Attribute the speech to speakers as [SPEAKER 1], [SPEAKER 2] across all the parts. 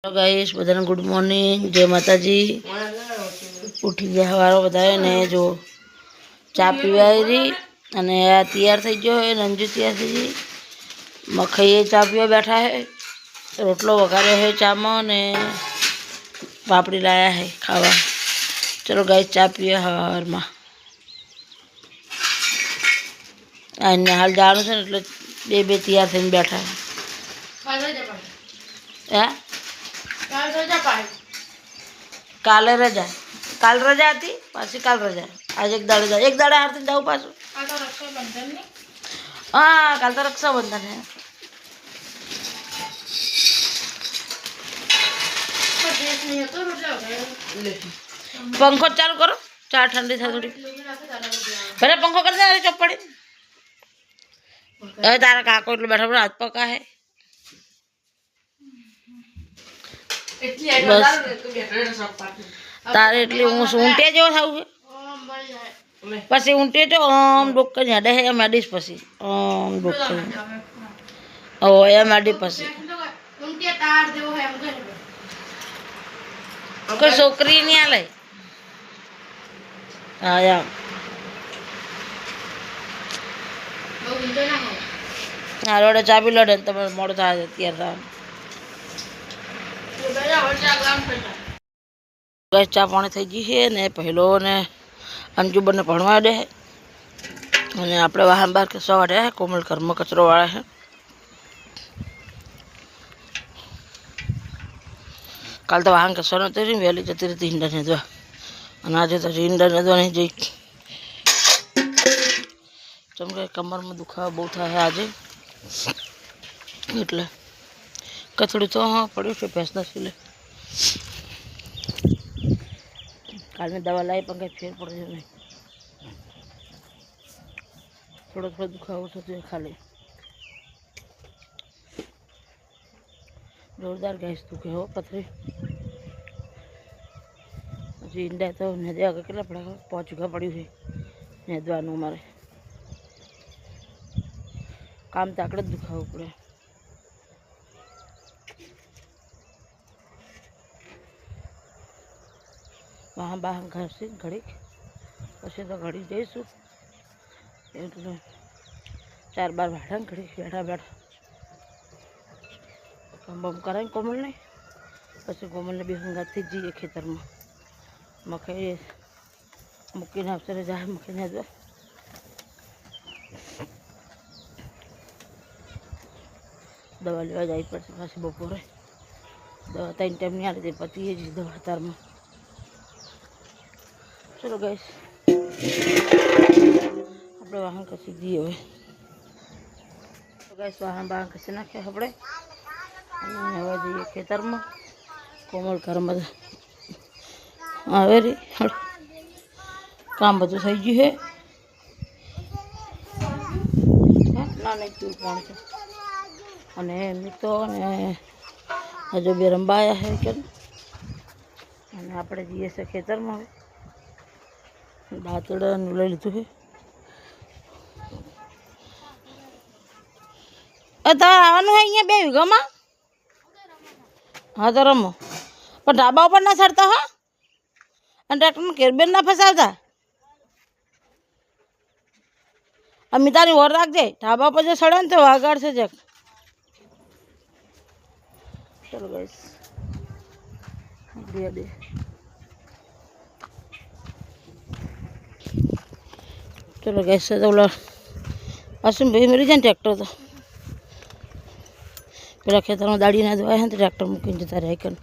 [SPEAKER 1] Hello guys, बधाने good morning, जय माताजी। उठी गया हवारो बधाए ने जो चा पीवाई रही अने आ तैयार थई गयो है। रंजू तैयार थई गई, मखई चा पीवा बैठा है, रोटलो वगाड़े है चा में ने पापड़ी लाया है खावा। चलो गाइस चा पीए हवार में। अने हाल जाणु छे એટલે બે બે તૈયાર થઈને બેઠા है। काले रजा, काल रजा थी पाછી काल रजा, आज एक दाड़े जा, एक दाड़े हारती जाऊ पाछू। हाँ काल तो रक्षाबंधन है। पंखो चालू करो, चार ठंडी था थोड़ी। पहले पंखो कर दे, अरे चुप पड़ी। अरे तारा काको એટલે બેઠા બેઠા હાથ પકા है। तारे એટલે હું ઊંટે જેવો થાઉં છે પછી ઊંટે તો આમ ડોક હેડે હે એમ હેડીશ પછી આમ ડોક ઓ એમ હેડી પછી કોઈ છોકરી નહીં આલે। હા એમ હા રોડે ચાબી લડે તમારે મોડું થાય અત્યારે गैस चा पानी थी गई है ने पहलो ने अंजू बने भणवा दे अने आपणे वाहन बार के सवारे है। कोमल घर में कचरो वाला है। कल तो वाहन कचरो नती रही, वहेली जती रही ईंडा नेदवा अने आज तो ईंडा नेदवा नहीं जई चम के कमर में दुखावा बहुत थाय आज एटले कचड़ू तो हाँ पड़ू है भैंसना सीले। काल में दवा लाई पण कई फेर पड़े नहीं, थोड़ा थोड़ा दुखावो थतो खाली। जोरदार गैस दुखे हो पथरी हजी ईंडा तो नेदवा के केटला पड़ा 5 वीघा पड़ू है नेदवानुं। मारे काम तो आकड़े दुखावू पड़े। वहाँ बाहर घर से घड़ी पीछे तो घड़ी जईशू एटले 4 बार भाड़ा घड़ी बैठा बैठा काम बम कराय कोमल ने पीछे कोमल ने भी हंगात थी जीए खेतर में मकई मूकीने अवसरे जाए मूकीने दो दवा लेवा जाई पड़े पाછી बपोरे दवा 3 टाइम नहीं आ रही पति जी दवा तार में। चलो गैस अपने वाहन कसी दिए हुए तो गैस वाहन बाहन कसी नाखे अपने हवा जाइए खेतर में। कोमल घर में आवे रही काम बधु थी गयु है ना नहीं पीव पानी तो अने एमनी तो हजू बे रंबा आया है कि आपणे जीए से खेतर में दातड़ा लई लीधुं है। तारे आववानुं है अहींया 2 वीघामां? हाँ तो रमो पण ढाबा पर ना चढ़ता हो अने ट्रेक्टर में घेरबेन ना फसावता। अमितानी ओर राखजे ढाबा पर जो चढ़े ने तो वागाड़ से जग। चलो गाइस चलो गैस से तो बोला असम भाई मेरी जाए ट्रैक्टर तो पेला खेतर में दाड़ी ना दवाए हैं तो ट्रैक्टर मूकीने जता रहे कन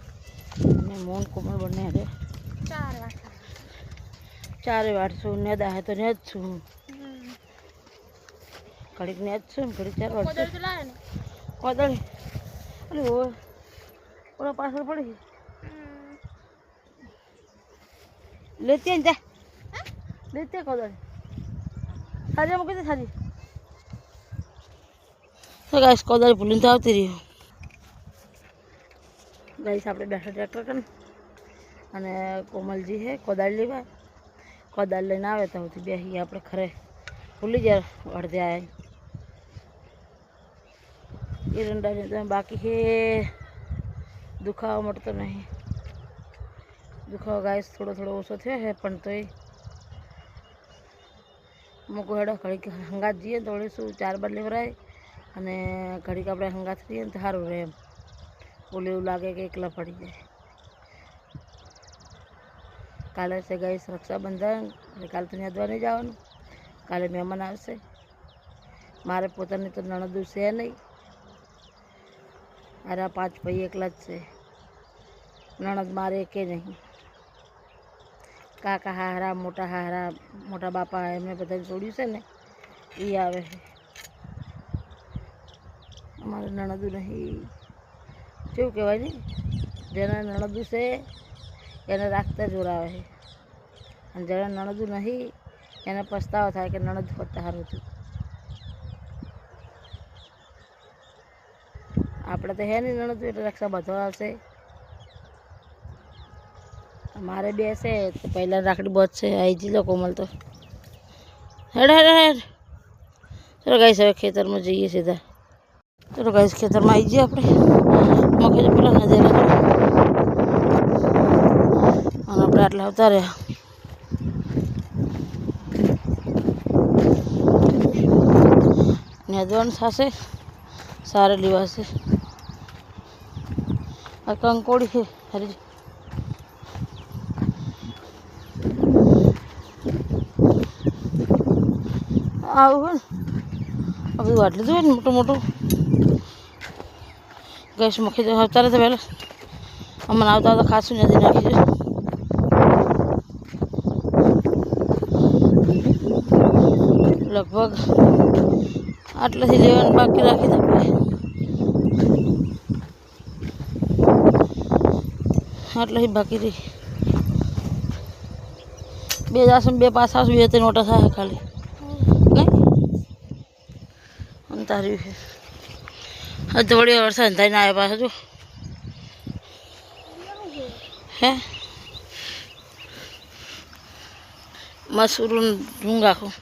[SPEAKER 1] मोहन कोमल बने अरे 4 वाट छू नेदा है तो नेद छू घड़ीक नेद छू घड़ी 4 वाट कोदड़ी अरे वो पूरा पास पड़ी लेते हैं जा लेते कोदड़ी सारी मूकी दे सारी तो गाइस कोदड़ी भूली तो आती रही गाइस आपणे बैठा ट्रेक्टर कन अने कोमलजी है कोदाड़ी लेवा कोदाड़ी लईने आवे तो बेही आपणे खरे भूली जाए अर्धे आए एरंडा ने तो बाकी है દુખાવો મળતો નહીં. દુખાવો ગાઈસ થોડો થોડો ઓછો થયો છે, પણ તોય મૂકો હેડો ઘડીક હંગાત જઈએ દોડીશું, 4 બાર લેવરાય અને ઘડીક આપણે હંગાત રહીએ ને તો સારું રહે. એમ ઓલે એવું લાગે કે એકલા પડી જાય. કાલે છે ગાઈસ રક્ષાબંધન, એટલે કાલે તો નેદવા નહીં જવાનું. કાલે મહેમાન આવશે. મારે પોતાની તો નણંદુ છે નહીં. અરે 5 ભાઈ એકલા જ છે. નણંદ મારે એકે નહીં. કાકા હારા, મોટા બાપા એમને બધાને છોડ્યું છે ને, એ આવે છે. અમારે નણંદુ નહીં. કેવું કહેવાય ને, જેના નણંદુ છે એને રાખતા જોર આવે છે, અને જેના નણંદુ નહીં એને પછતાવો થાય કે નણંદ હોત સારું હતું. આપણે તો હે નહીં નણંદુ, એટલે રક્ષા બધો આવશે. મારે 2 છે તો પહેલાં રાખડી બધ છે. આવી જી લો કોમલ તો હેડ હેડ હેડ. ચલો ગાઈસ હવે ખેતરમાં જઈએ સીધા. ચલો ગાઈસ ખેતરમાં આવી જઈએ આપણે. મકે પેલા નજર અને આપણે આટલા આવતા રહ્યા. નેદવાનું થશે, સારે લેવાશે. આ કંકોડી છે હરી. આવું હોય ને આ બધું વાટ લીધું હોય ને મોટું મોટું. ગેસ મૂકી દો આવતા તો પહેલાં. અમને આવતા આવતા ખાસું નદી નાખી દે. લગભગ આટલાથી લેવાનું બાકી રાખી દે. આટલાથી બાકી રહી. 2 જાશું 2 પાછા 2 3 ઓટા થાય ખાલી નહીં. અંતાર્યું છે થોડી વરસાદ થઈને આવ્યા પાછા. જો હે મસૂરું ઢૂંગ આખું.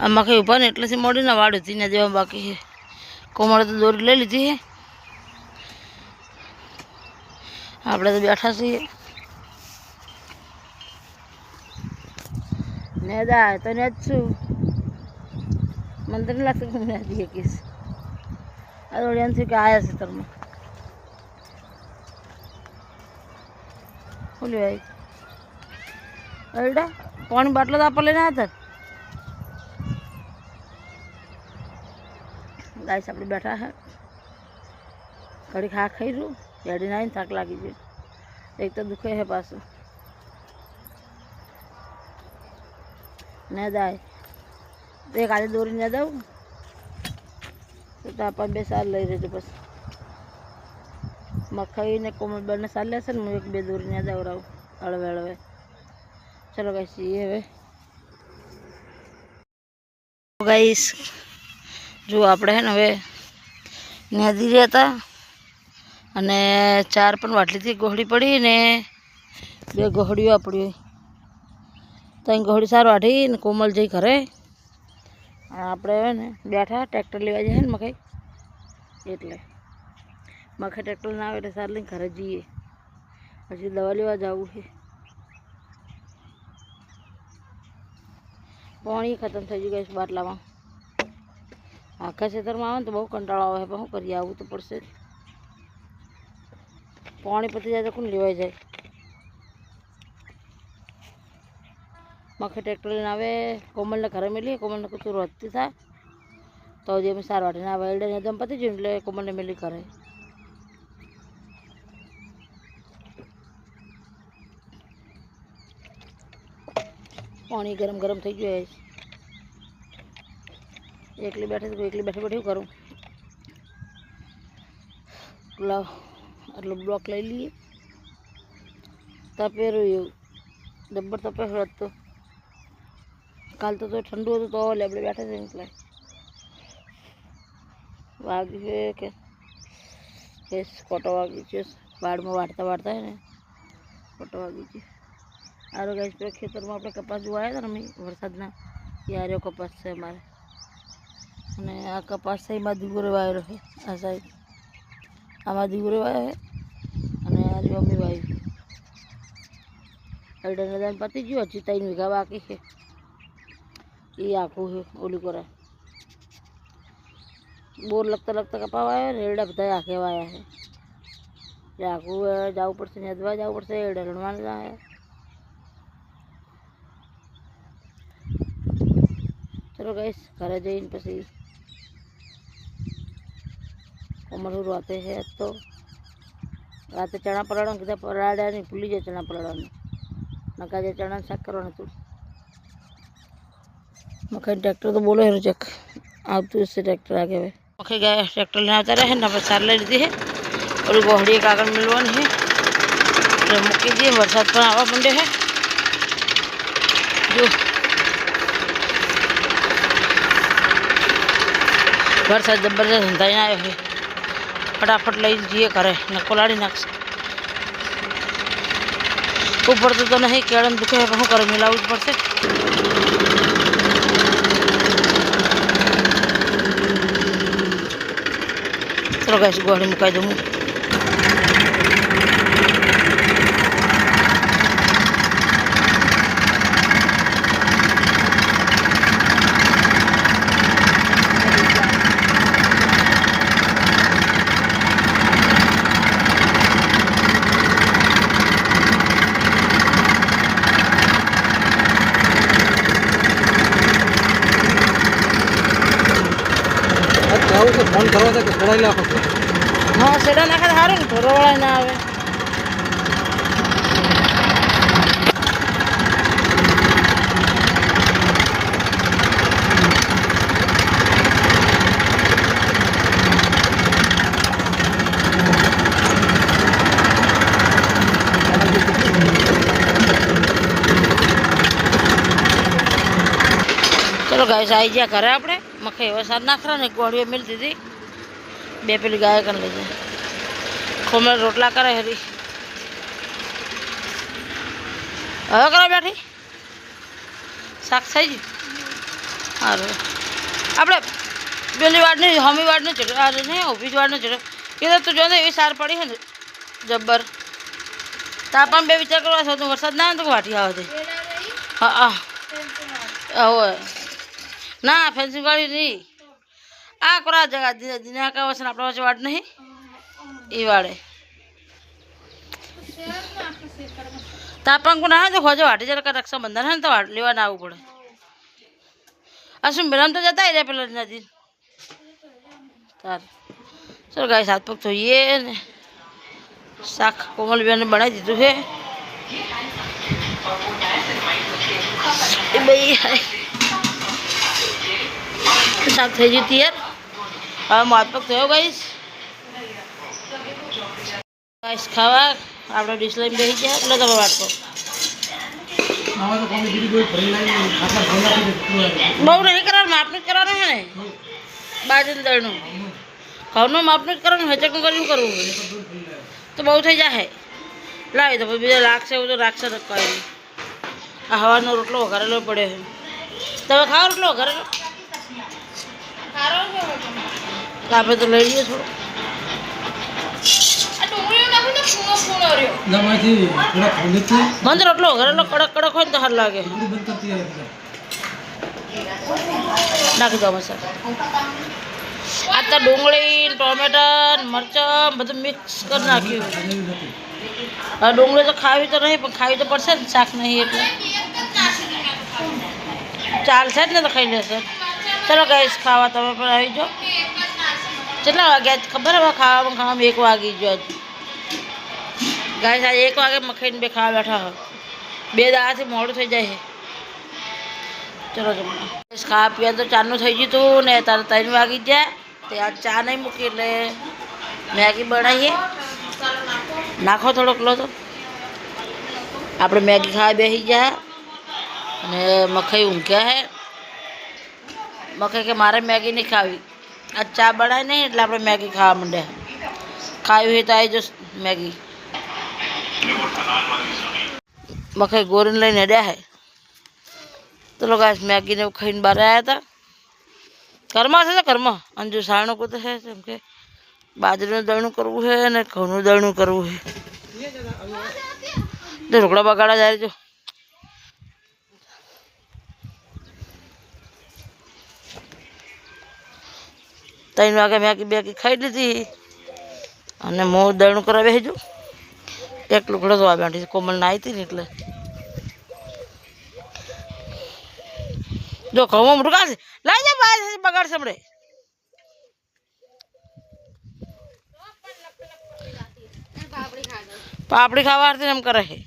[SPEAKER 1] આ મકાઈ ઉભા ને એટલેથી મોડીને વાડ હતી ને દેવા બાકી છે. કોમળે તો દોરી લઈ લીધી છે. આપણે તો બેઠા છીએ. નેદા તો નેદ છું. મને તો નહીં લાગતું કે નેદી શકીશ. આ દોડી એમ થયું કે આવ્યા છે તરમાં. બોલ્યો ભાઈ અરડા પાણી બાટલો તો આપણે લઈને આવ્યા હતા. ગાઈસ આપણે બેઠા હે ઘડી ખા ખાઈ રહ્યું. રેડી નાઈને થાક લાગી ગયો. એક તો દુખે છે પાછું. ને દાય તો એક આજે દોરી ને દઉં તો આપણને 2 સાલ લઈ રહેજો. બસ મકાઈ ને કોમળ બંને સાલ લેશે ને. હું 1 2 દોરી ને દવડાવું હળવે હળવે. ચલો ગાઈસ જઈએ હવે. ગાઈસ જો આપણે હે ને હવે નેદી રહ્યા હતા અને 4 પણ વાટલીથી ગોહડી પડી ને 2 ગોહડીઓ આપણી. 3 ગોહડી સાર વાઢી ને કોમલ જઈ ઘરે. આપણે હવે ને બેઠા ટ્રેક્ટર લેવા જાય ને મકાઈ, એટલે મકાઈ ટ્રેક્ટર ના આવે એટલે સાર લઈને ઘરે જઈએ. પછી દવા લેવા જવું છે. પાણી ખતમ થઈ ગયું ગાઈસ બાટલામાં. આખા ખેતરમાં આવે ને તો બહુ કંટાળો આવે. પણ શું કરીએ, આવવું તો પડશે. પાણી પતી જાય તો કોણ લેવાઈ જાય. મખે ટ્રેક્ટર લઈને આવે. કોમલને ઘરે મેલી. કોમલને કુછું રોજતી થાય તો જે અમે સાર વાટીને આવે. એડે એકદમ પતી ગયું એટલે કોમલને મેલી કરે. પાણી ગરમ ગરમ થઈ ગયું. એકલી બેઠી તો એકલી બેઠી બેઠી કરું. લાવ આટલો બ્લોક લઈ લઈએ. તપેરું એવું જબ્બર તપેલું હતું. કાલ તો ઠંડુ હતું તો આપણે બેઠા છે એટલે વાગ્યું છે કે કોટો વાગ્યું છે. वाड़ में वाड़ता वाड़ता है ने फोटो वागी थी आरो गाइस पे खेतर में अपने कपास जो आया था ना वरसादना यार कपास से अमारे અને આ કપાસ છે એમાં દીવરો વાયેલો છે આ સાઈડ આમાં દીવરો વાયો છે અને આ મમ્મી વાવી અડને દાન પતી ગયું હજી 3 વીઘા બાકી છે એ આખું છે ઓલી કરે બોર लगता लगता कपा वाया रेड़ा બધા આખે વાયા છે જે આખું જાવું પડશે નેદવા જાવું પડશે એડા રણવાને જાય चलो गाइस घरे जईन पछी कोमल रोते है तो रात चना पलाड़ा कीधा पलाड़ा नहीं भूली जाए चना पलाड़ा नका जे चना शाक करवानुं हतुं मकई ट्रेक्टर तो बोलो है चेक आवतुं हशे ट्रेक्टर आगे हवे मकई गया ट्रेक्टर लेने आवता रहे ने सार लई लीधी है और गोहड़ी कागड़ मिलवानी है એટલે મૂકી દઈએ વરસાદ પણ આવવા માંડ્યો है जो वरसाद जबरदस्त हंधाई आयो है फटाफट लई जीए करे न कोलाड़ी नाखशे ऊपर तो नहीं केड़न दुखे है शू करे मिलावू ज पड़शे चलो गाइस गोहड़ी मुकाई दूँ
[SPEAKER 2] फोन करवा दे थोड़ा ही लाखो
[SPEAKER 1] हाँ सेड़ा नाखे हारू ने ढोरो वाला ना आवे चलो गाइस आई जा घरे आपणे मकई वरसाद नाखरा ने गोड़ियो मिल दीदी बे पेली गाय कर लीजिए खोमल रोटला करे हरी હવે કરો બેઠી શાક થઈ ગયું સારું આપણે પેલી વાડની હમી વાડની ચડ્યો અરે નહીં ઊભી જ વાડની ચડ્યો કીધું તું જો ને એવી સાર પડી છે ને જબ્બર તાપમાં બે વિચાર કરવા છો તું વરસાદ ના આવે તો વાટી આવે છે હા હા હોય ના ફેન્સિંગ વાળી નહીં आ कोरा जगह दिना का वसन अपना वच वाट नहीं ई वाड़े तापंग को ना तो खोजो वाटी जरा का रक्षाबंधन है तो वाट लेवा ना आऊ पड़े असुम बेलम तो जाता ही रे पेला नदी तार चलो गाइस हाथ पग तो ये ने शाक कोमल बेन ने बनाई दीधुं है ए भाई शाक થઈ ગયું તૈયાર હવે હાથ પગ થયો ગાઈસ ગાઈસ ખાવા આપણે ડીશ લઈને બેસી ગયા એટલે તમે વાટકો બહુ નહીં કરવાનું માપનું જ કરવાનું છે ને બાજરી દળનું ઘઉંનું માપનું જ કરવાનું હેચકનું કર્યું કરવું તો બહુ થઈ જાય લાવી તો બીજા રાખશે એવું તો રાખશે તો કઈ નહીં આ હવાનો રોટલો વઘારેલો પડ્યો છે તમે ખાઓ રોટલો વઘારેલો આપણે તો લઈ લઈએ થોડો બંધ રોટલો ઘરેલો કડક કડક હોય ને તો સારું લાગે નાખી દો મસાલો આ તો ડુંગળી ટોમેટા મરચાં બધું મિક્સ કરી નાખ્યું હવે ડુંગળી તો ખાવી તો નહીં પણ ખાવી તો પડશે ને શાક નહીં એટલે ચાલશે જ ને તો ખાઈ લેશે चलो गाइस खावा તમે પણ આવી જાઓ કેટલા વાગ્યા ખબર હવે ખાવામાં 1 વાગી ગયો ગાइस આ 1 વાગે મખાઈને બે ખાવા બેઠા હો બે દાડાથી મોડું થઈ જાય ચલો જમવા ખાવા પીવા તો ચાનું થઈ ગયું તું ને તારે 3 વાગી ગયા તે આ ચા નહીં મૂકી એટલે મેગી બનાવીએ નાખો થોડોક લો તો આપણે મેગી ખાવા બેસી ગયા અને મખાઈ ઊંઘ્યા હે मकई के मारे मैगी नहीं खावी आज चा बनाए नहीं એટલે આપણે મેગી ખાવા માંડ્યા ખાવી હોય તો આવી જો મેગી મકાઈ ગોરીને લઈને અડ્યા હે. તો લોકો આજ મેગીને એવું ખાઈને બહાર આવ્યા હતા. ઘરમાં છે ને ઘરમાં અંજુ સાણું કૂદ છે જેમ કે બાજરીનું દળનું કરવું છે અને ઘઉંનું દળનું કરવું છે. ઢોકળા બગાડા જાય જો. 3 વાગે મેગી બેગી ખાઈ લીધી અને હું દળનું કરવા બેસી જાઉં. એક લુગડો ધોવા બેઠી કોમલ નાહી હતી ને એટલે જો ઘઉં મોટું કાશે લઈ જા બહાર બગાડશે હમણે. પાપડી ખાવા એમ કરે છે.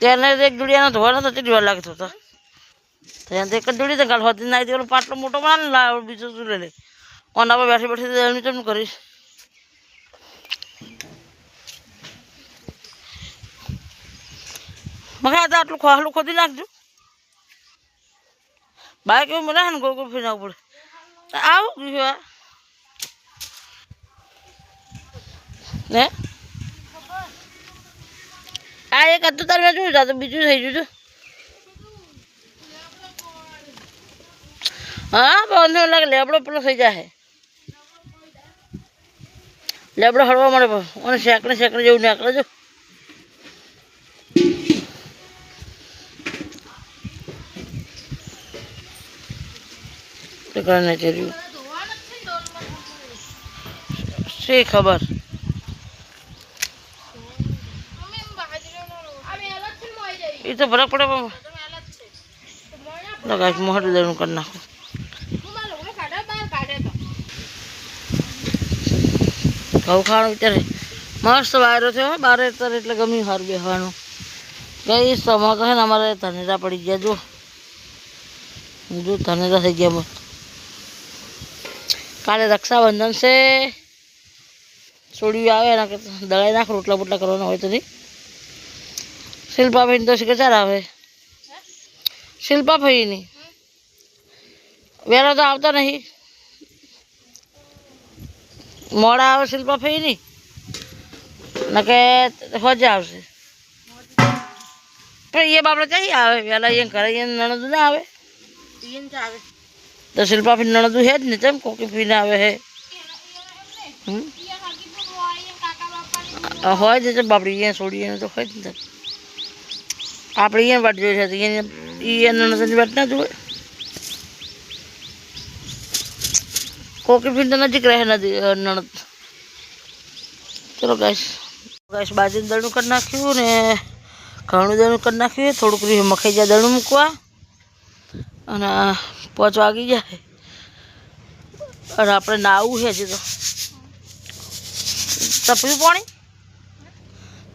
[SPEAKER 1] તેને એક દુડિયાનો ધોવાનો તો વાર લાગતો હતો. ત્યાં એક જ દુડી તો કાલ હોતી નાહી દેવાનો પાટલો મોટો બનાવે ને લાવ બીજું શું લઈ લે. ઓના પર બેઠી બેઠી દળનું ચમ કરીશ. મગા આટલું ખાલું ખોદી નાખજો. બાઈક એવું મળે ને ગોળ ગોળ ફરી નાખવું પડે. આવું ગયું ને આ એક હતું તારે મેં જોયું તો બીજું થઈ ગયું. હા બંધ લાગે લેબડો પેલો થઈ જાય. લેબડો હળવા મળે અને શેકડે જેવું નીકળે જો. શી ખબર એ તો ફરક પડે મોટું દળનું કરી નાખું. ઘઉં ખાવાનું વિચારે મસ્ત વાયરો થયો બાર અત્યારે એટલે ગમ્યું સારું બેસવાનું. ગઈ સમા કહે ને અમારે ધનેરા પડી ગયા જો ધનેરા થઈ ગયા. કાલે રક્ષાબંધન છે છોડ્યું આવે એના દળાઈ નાખ રોટલા બોટલા કરવાના હોય તો નહીં. શિલ્પા ભાઈને તો શીખચાર આવે. શિલ્પા ભાઈની વહેલા તો આવતા નહીં મોડા આવે. શિલ્પા ભાઈની ના કે હોજે આવશે પણ એ બાપડે ક્યાં આવે વહેલા અહીંયા ઘરે અહીંયા નણંદ ના આવે તો શિલ્પા ભાઈ નણંદ હે જ ને તેમ કોકી પીને આવે હે હોય જ બાપડી અહીંયા છોડીએ તો હોય જ ને. આપણે અહીંયા વાટ જોઈ છે એ નણંદની વાટ ના જોવે. કોકી પીને તો નજીક રહે નણંદ. ચલો ગેસ બાજરીનું દળનું કરી નાખ્યું ને ઘણું દળનું કરી નાખ્યું. થોડુંક રહ્યું મખાઈ જાય દળનું મૂકવા અને 5 વાગી જાય અને આપણે નાવું છે હજી તો પીવું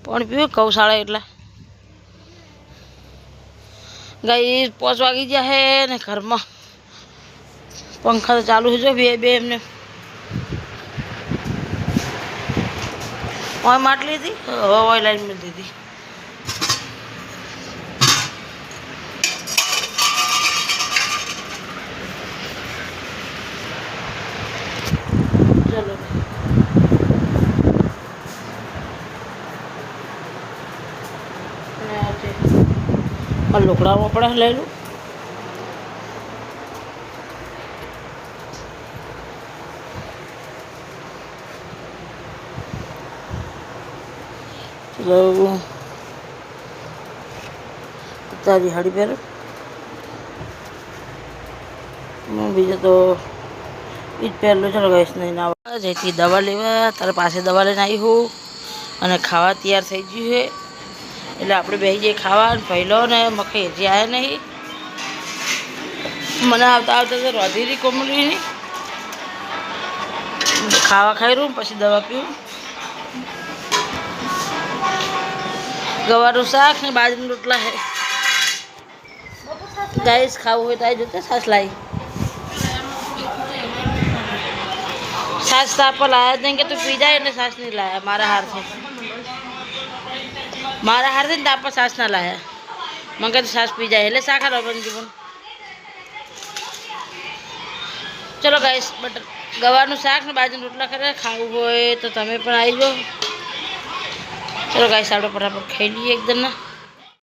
[SPEAKER 1] પાણી પીવું ગૌશાળા એટલે ગઈ 5 વાગી જાય ને ઘરમાં પંખા તો ચાલુ છે જો બે એમને ઓય માટલી હતી હવે લાઈન મેં દીધી. ચલો લોકડામાં પડે લઈ લઉં. તારી હાડી પહેરો બીજો તો એ જ પહેરલો. ચલો ગેસ નહીં ના જઈથી દવા લેવા તારે પાસે દવા લઈને આવી હું અને ખાવા તૈયાર થઈ ગયું છે એટલે આપણે બેસી જઈએ ખાવા. પહેલો ને મકાઈ હજી આવ્યા નહીં. મને આવતા આવતા તો રોધી રહી કોમલીની ખાવા ખાઈ રહ્યું પછી દવા પીવું. ગવારનું શાક ને બાજરીના રોટલા છે. ગાઈસ ખાવું હોય તો આવી જતો છાશ લાવી. છાશ તો આપણે લાયા જ નહીં કે તું પી જાય એટલે છાશ નહીં લાયા. મારા હારથી ને આપણે છાશ ના લાયા. મને કહે છાશ પી જાય એટલે શાક હારો બનતું પણ. ચલો ગાઈસ બટર ગવારનું શાક ને બાજરીના રોટલા કરે ખાવું હોય તો તમે પણ આવી જાઓ. ચલો ગાઈસ આપણે ફટાફટ ખાઈ લઈએ એકદમ ના.